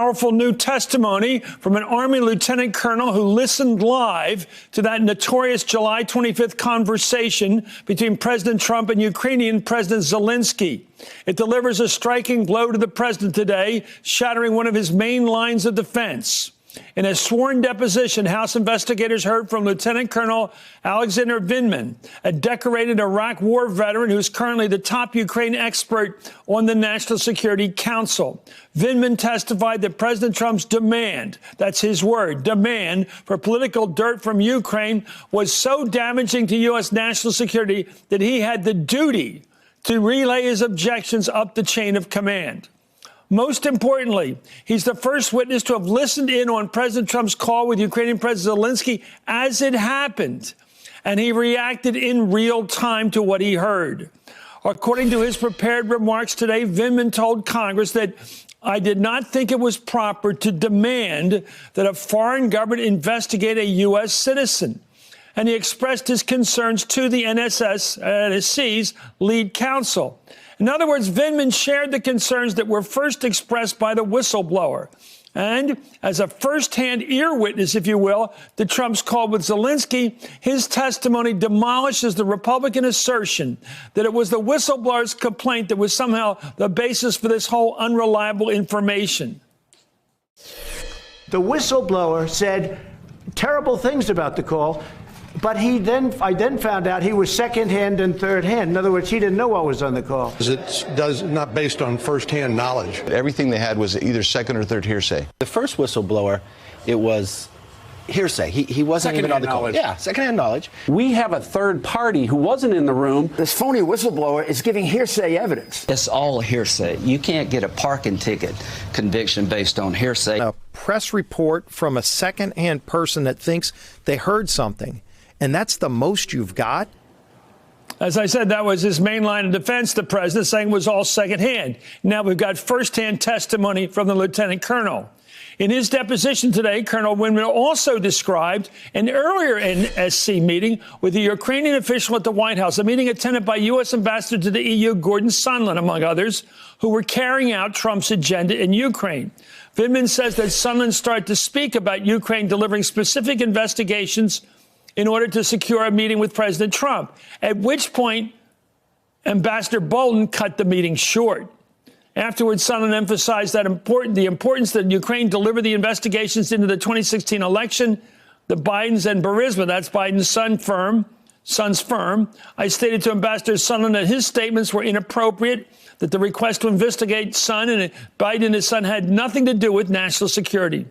powerful new testimony from an Army lieutenant colonel who listened live to that notorious July 25th conversation between President Trump and Ukrainian President Zelensky. It delivers a striking blow to the president today, shattering one of his main lines of defense. In a sworn deposition, House investigators heard from Lieutenant Colonel Alexander Vindman, a decorated Iraq war veteran who is currently the top Ukraine expert on the National Security Council. Vindman testified that President Trump's demand, that's his word, demand for political dirt from Ukraine was so damaging to U.S. national security that he had the duty to relay his objections up the chain of command. Most importantly, he's the first witness to have listened in on President Trump's call with Ukrainian President Zelensky as it happened, and he reacted in real time to what he heard. According to his prepared remarks today, Vindman told Congress that I did not think it was proper to demand that a foreign government investigate a U.S. citizen. And he expressed his concerns to the NSC's lead counsel. In other words, Vindman shared the concerns that were first expressed by the whistleblower. And as a first-hand ear witness, if you will, to Trump's call with Zelensky, his testimony demolishes the Republican assertion that it was the whistleblower's complaint that was somehow the basis for this whole unreliable information. The whistleblower said terrible things about the call, but I then found out he was second-hand and third-hand. In other words, he didn't know what was on the call. It's not based on first-hand knowledge. Everything they had was either second or third hearsay. The first whistleblower, it was hearsay. He wasn't even on the call. Yeah, second-hand knowledge. We have a third party who wasn't in the room. This phony whistleblower is giving hearsay evidence. It's all hearsay. You can't get a parking ticket conviction based on hearsay. A press report from a second-hand person that thinks they heard something, and that's the most you've got? As I said, that was his main line of defense, the president, saying it was all secondhand. Now we've got firsthand testimony from the lieutenant colonel. In his deposition today, Colonel Vindman also described an earlier NSC meeting with a Ukrainian official at the White House, a meeting attended by U.S. Ambassador to the EU, Gordon Sondland, among others, who were carrying out Trump's agenda in Ukraine. Vindman says that Sondland started to speak about Ukraine delivering specific investigations in order to secure a meeting with President Trump, at which point Ambassador Bolton cut the meeting short. Afterwards, Sondland emphasized the importance that Ukraine deliver the investigations into the 2016 election. The Bidens and Burisma, that's Biden's son's firm. I stated to Ambassador Sondland that his statements were inappropriate, that the request to investigate Son and Biden and his son had nothing to do with national security.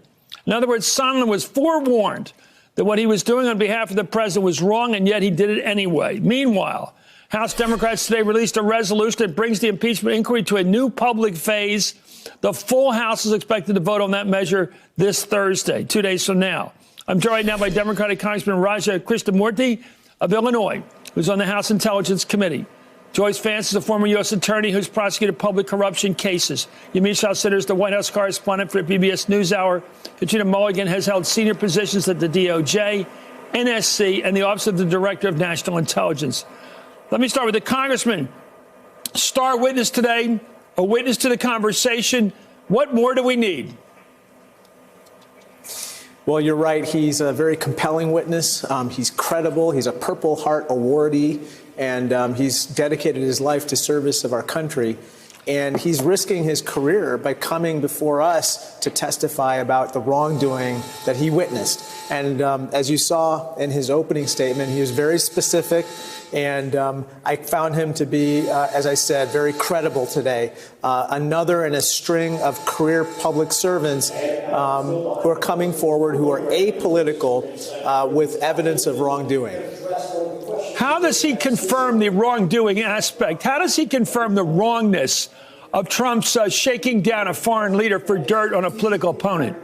In other words, Sondland was forewarned that what he was doing on behalf of the president was wrong, and yet he did it anyway. Meanwhile, House Democrats today released a resolution that brings the impeachment inquiry to a new public phase. The full House is expected to vote on that measure this Thursday, 2 days from now. I'm joined right now by Democratic Congressman Raja Krishnamurti of Illinois, who's on the House Intelligence Committee. Joyce Vance is a former U.S. attorney who's prosecuted public corruption cases. Yamiche Alcindor is the White House correspondent for PBS NewsHour. Katrina Mulligan has held senior positions at the DOJ, NSC, and the Office of the Director of National Intelligence. Let me start with the congressman. Star witness today, a witness to the conversation. What more do we need? Well, you're right. He's a very compelling witness. He's credible. He's a Purple Heart awardee, and he's dedicated his life to service of our country. And he's risking his career by coming before us to testify about the wrongdoing that he witnessed. And as you saw in his opening statement, he was very specific. And I found him to be, as I said, very credible today. Another in a string of career public servants who are coming forward, who are apolitical with evidence of wrongdoing. How does he confirm the wrongdoing aspect? How does he confirm the wrongness of Trump's shaking down a foreign leader for dirt on a political opponent?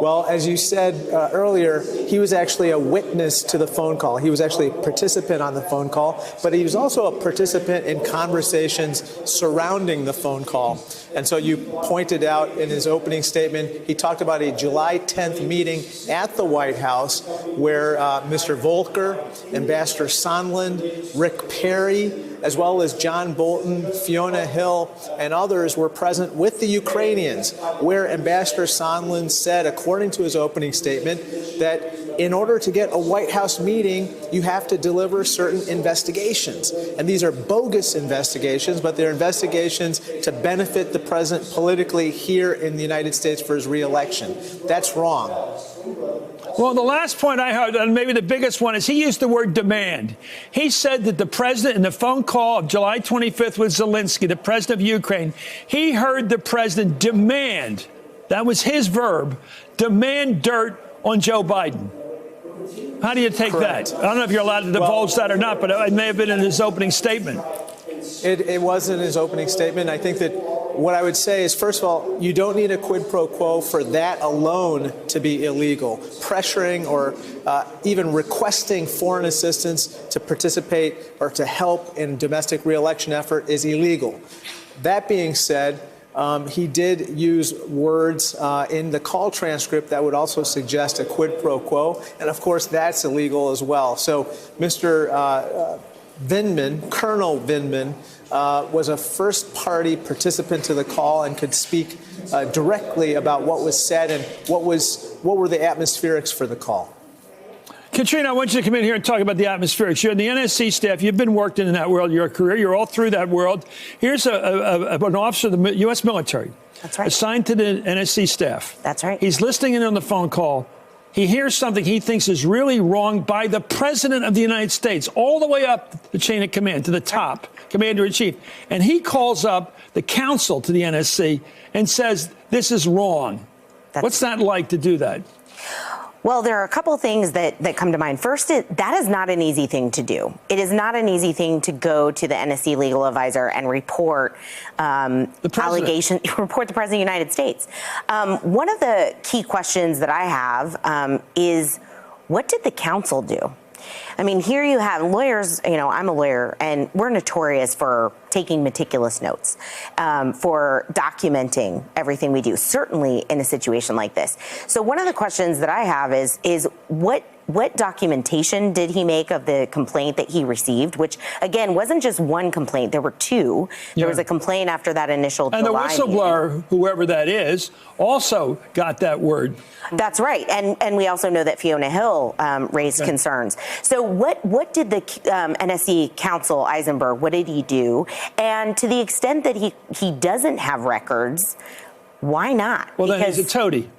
Well, as you said earlier, he was actually a witness to the phone call. He was actually a participant on the phone call, but he was also a participant in conversations surrounding the phone call. And so you pointed out in his opening statement, he talked about a July 10th meeting at the White House where Mr. Volker, Ambassador Sondland, Rick Perry, as well as John Bolton, Fiona Hill, and others were present with the Ukrainians, where Ambassador Sondland said, according to his opening statement, that in order to get a White House meeting, you have to deliver certain investigations. And these are bogus investigations, but they're investigations to benefit the president politically here in the United States for his reelection. That's wrong. Well, the last point I heard, and maybe the biggest one, is he used the word demand. He said that the president, in the phone call of July 25th with Zelensky, the president of Ukraine, he heard the president demand, that was his verb, demand dirt on Joe Biden. How do you take Correct. that? I don't know if you're allowed to divulge that or not, but it may have been in his opening statement. It was in his opening statement. I think that what I would say is, first of all, you don't need a quid pro quo for that alone to be illegal. Pressuring or even requesting foreign assistance to participate or to help in domestic reelection effort is illegal. That being said, he did use words in the call transcript that would also suggest a quid pro quo. And of course, that's illegal as well. So Mr. Vindman, Colonel Vindman, was a first party participant to the call and could speak directly about what was said and what were the atmospherics for the call. Katrina, I want you to come in here and talk about the atmospherics. You're in the NSC staff. You've been working in that world your career. You're all through that world. Here's an officer of the U.S. military. That's right. Assigned to the NSC staff. That's right. He's listening in on the phone call. He hears something he thinks is really wrong by the president of the United States, all the way up the chain of command to the top, commander-in-chief. And he calls up the counsel to the NSC and says, this is wrong. What's that like to do that? Well, there are a couple things that come to mind. First, that is not an easy thing to do. It is not an easy thing to go to the NSC legal advisor and report report the president of the United States. One of the key questions that I have is, what did the counsel do? I mean, here you have lawyers, I'm a lawyer, and we're notorious for taking meticulous notes, for documenting everything we do, certainly in a situation like this. So one of the questions that I have is what documentation did he make of the complaint that he received, which, again, wasn't just one complaint. There were two. There was a complaint after that initial July And the whistleblower, meeting. Whoever that is, also got that word. That's right. And we also know that Fiona Hill raised concerns. So what did the NSC counsel, Eisenberg, what did he do? And to the extent that he doesn't have records, why not? Well, then he's a toady.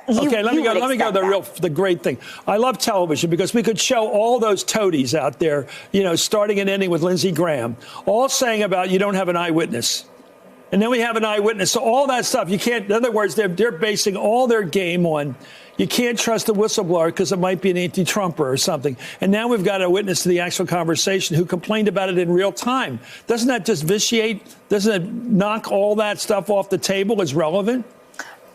Okay, let me go to the great thing. I love television because we could show all those toadies out there, starting and ending with Lindsey Graham, all saying about you don't have an eyewitness. And then we have an eyewitness. So all that stuff, you can't, in other words, they're basing all their game on you can't trust a whistleblower because it might be an anti-Trumper or something. And now we've got a witness to the actual conversation who complained about it in real time. Doesn't that just doesn't it knock all that stuff off the table as relevant?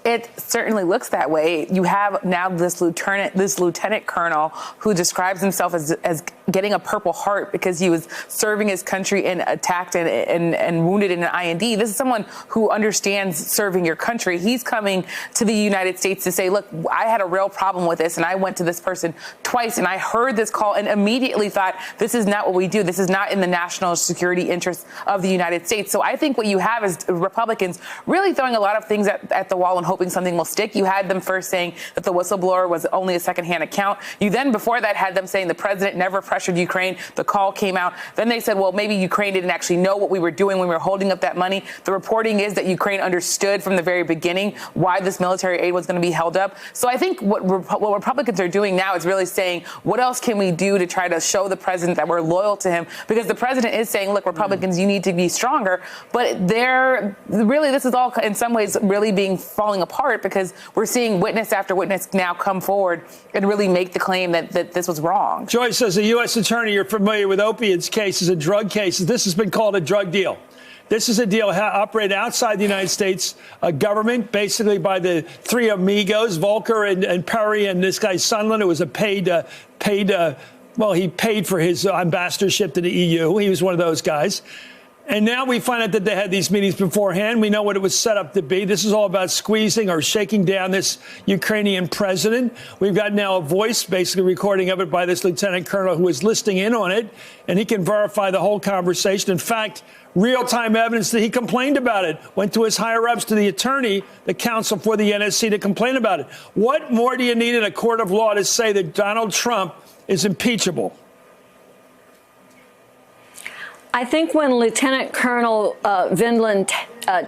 It certainly looks that way. You have now this lieutenant colonel who describes himself as getting a Purple Heart because he was serving his country and attacked and wounded in an IND. This is someone who understands serving your country. He's coming to the United States to say, look, I had a real problem with this, and I went to this person twice, and I heard this call and immediately thought, this is not what we do. This is not in the national security interests of the United States. So I think what you have is Republicans really throwing a lot of things at the wall and hoping something will stick. You had them first saying that the whistleblower was only a secondhand account. You then, before that, had them saying the president never pressured Ukraine. The call came out. Then they said, well, maybe Ukraine didn't actually know what we were doing when we were holding up that money. The reporting is that Ukraine understood from the very beginning why this military aid was going to be held up. So I think what Republicans are doing now is really saying, what else can we do to try to show the president that we're loyal to him? Because the president is saying, look, Republicans, you need to be stronger. But this is all in some ways really falling apart because we're seeing witness after witness now come forward and really make the claim that this was wrong. Joyce, as a U.S. attorney, you're familiar with opiates cases and drug cases. This has been called a drug deal. This is a deal operated outside the United States government, basically by the three amigos, Volker and Perry, and this guy Sondland, who was he paid for his ambassadorship to the EU. He was one of those guys. And now we find out that they had these meetings beforehand. We know what it was set up to be. This is all about squeezing or shaking down this Ukrainian president. We've got now a voice, basically recording of it by this lieutenant colonel who is listening in on it, and he can verify the whole conversation. In fact, real-time evidence that he complained about it, went to his higher-ups, to the attorney, the counsel for the NSC, to complain about it. What more do you need in a court of law to say that Donald Trump is impeachable? I think when Lieutenant Colonel Vindman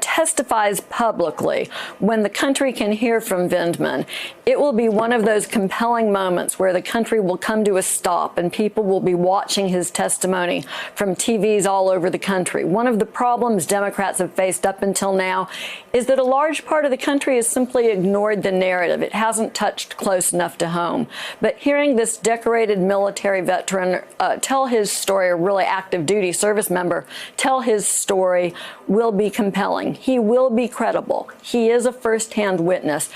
testifies publicly, when the country can hear from Vindman, it will be one of those compelling moments where the country will come to a stop and people will be watching his testimony from TVs all over the country. One of the problems Democrats have faced up until now is that a large part of the country has simply ignored the narrative. It hasn't touched close enough to home. But hearing this decorated military veteran tell his story, a really active duty service member, tell his story, will be compelling. He will be credible. He is a first-hand witness.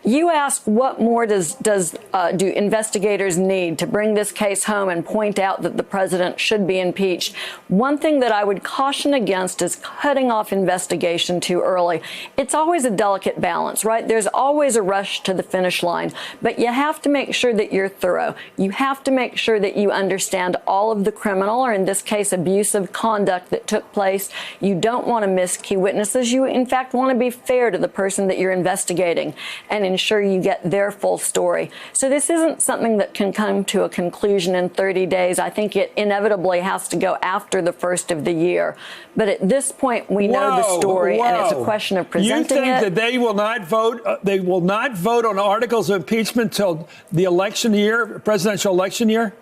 You ask, what more do investigators need to bring this case home and point out that the president should be impeached? One thing that I would caution against is cutting off investigation too early. It's always a delicate balance, right? There's always a rush to the finish line, but you have to make sure that you're thorough. You have to make sure that you understand all of the criminal, or in this case, abusive conduct that took place. You don't want to miss key witnesses. You, in fact, want to be fair to the person that you're investigating and ensure you get their full story. So this isn't something that can come to a conclusion in 30 days. I think it inevitably has to go after the first of the year. But at this point, we know the story, and it's a question of presenting it. You think that they will not vote? They will not vote on articles of impeachment till the election year, presidential election year?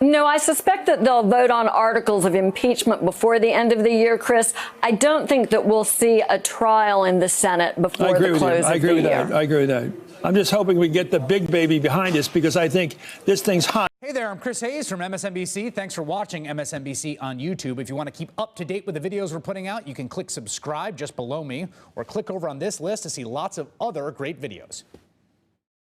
No, I suspect that they'll vote on articles of impeachment before the end of the year, Chris. I don't think that we'll see a trial in the Senate before the close of the year. I agree with that. I'm just hoping we get the big baby behind us, because I think this thing's hot. Hey there, I'm Chris Hayes from MSNBC. Thanks for watching MSNBC on YouTube. If you want to keep up to date with the videos we're putting out, you can click subscribe just below me, or click over on this list to see lots of other great videos.